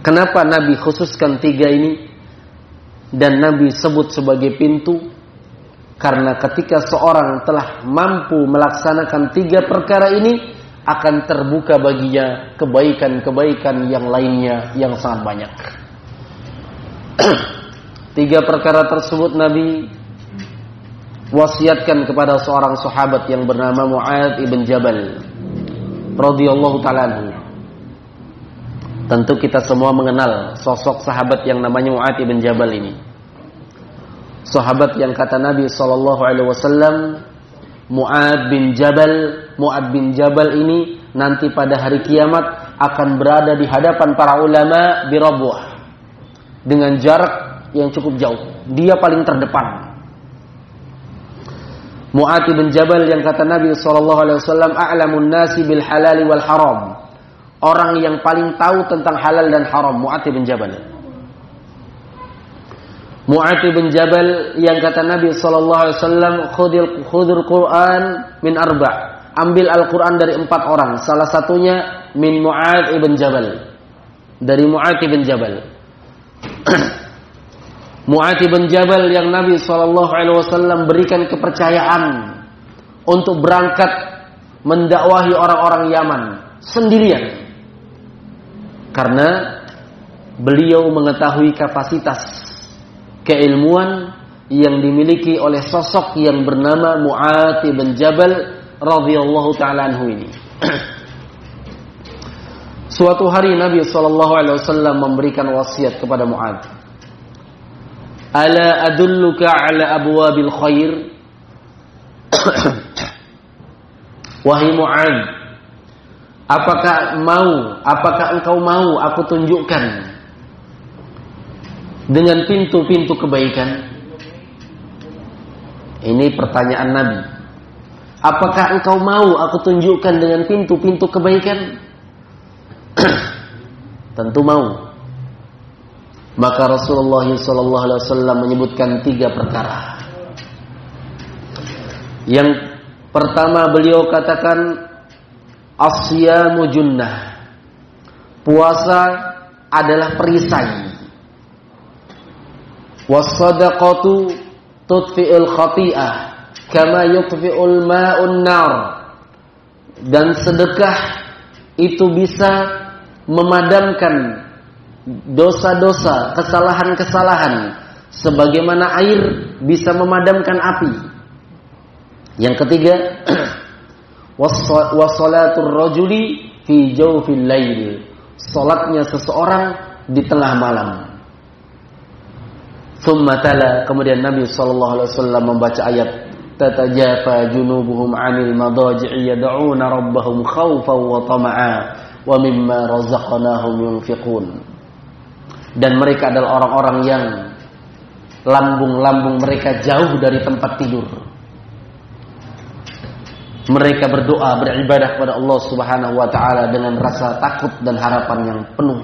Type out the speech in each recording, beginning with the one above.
Kenapa Nabi khususkan 3 ini dan Nabi sebut sebagai pintu? Karena ketika seorang telah mampu melaksanakan 3 perkara ini, akan terbuka baginya kebaikan-kebaikan yang lainnya yang sangat banyak. 3 perkara tersebut Nabi wasiatkan kepada seorang sahabat yang bernama Mu'adz ibn Jabal radhiyallahu ta'ala anhu. Tentu kita semua mengenal sosok sahabat yang namanya Mu'adz ibn Jabal ini. Sahabat yang kata Nabi SAW, Mu'adz bin Jabal ini nanti pada hari kiamat akan berada di hadapan para ulama di Rabwah dengan jarak yang cukup jauh. Dia paling terdepan. Mu'adz bin Jabal yang kata Nabi SAW, a'lamun nasi bil halal wal haram. Orang yang paling tahu tentang halal dan haram, Mu'adz bin Jabal. Mu'adz bin Jabal yang kata Nabi SAW, khudil Quran min 4. Ambil Al-Quran dari 4 orang. Salah satunya min Mu'adz bin Jabal. Dari Mu'adz bin Jabal. Mu'adz bin Jabal yang Nabi SAW berikan kepercayaan untuk berangkat mendakwahi orang-orang Yaman sendirian. Karena beliau mengetahui kapasitas keilmuan yang dimiliki oleh sosok yang bernama Mu'adz bin Jabal radhiyallahu ta'ala anhu ini. Suatu hari Nabi SAW memberikan wasiat kepada Mu'adz. Ala adulluka ala abwabil khair. Wahai Mu'adz, apakah engkau mau aku tunjukkan dengan pintu-pintu kebaikan? Ini pertanyaan Nabi. Apakah engkau mau aku tunjukkan dengan pintu-pintu kebaikan? Tentu mau. Maka Rasulullah SAW menyebutkan 3 perkara. Yang pertama beliau katakan, as-siyamu junnah. Puasa adalah perisai. Was-sadaqatu tudfi'ul khati'ah kama yutfi'ul ma'un nar. Dan sedekah itu bisa memadamkan dosa-dosa, kesalahan-kesalahan sebagaimana air bisa memadamkan api. Yang ketiga, wassalatul rajuli fi jawfil lail. Salatnya seseorang di tengah malam. Tsumma tala, kemudian Nabi sallallahu alaihi wasallam membaca ayat tatajafa junubuhum 'anil madaji'i yad'una rabbahum khaufan wa tama'a wa mimma razaqnahum yunfiqun. Dan mereka adalah orang-orang yang lambung-lambung mereka jauh dari tempat tidur. Mereka berdoa, beribadah kepada Allah Subhanahu wa taala dengan rasa takut dan harapan yang penuh.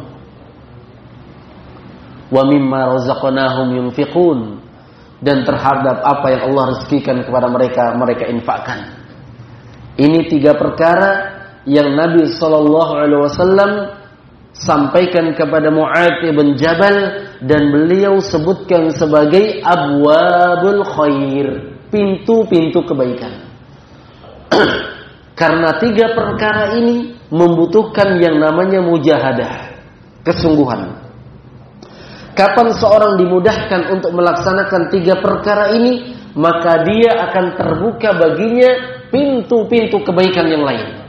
Wa mimma razaqnahum yunfiqun, dan terhadap apa yang Allah rezekikan kepada mereka, mereka infakkan. Ini 3 perkara yang Nabi sallallahu alaihi wasallam sampaikan kepada Mu'adz bin Jabal, dan beliau sebutkan sebagai abwabul khair, pintu-pintu kebaikan. Karena 3 perkara ini membutuhkan yang namanya mujahadah, kesungguhan. Kapan seorang dimudahkan untuk melaksanakan 3 perkara ini, maka dia akan terbuka baginya pintu-pintu kebaikan yang lain.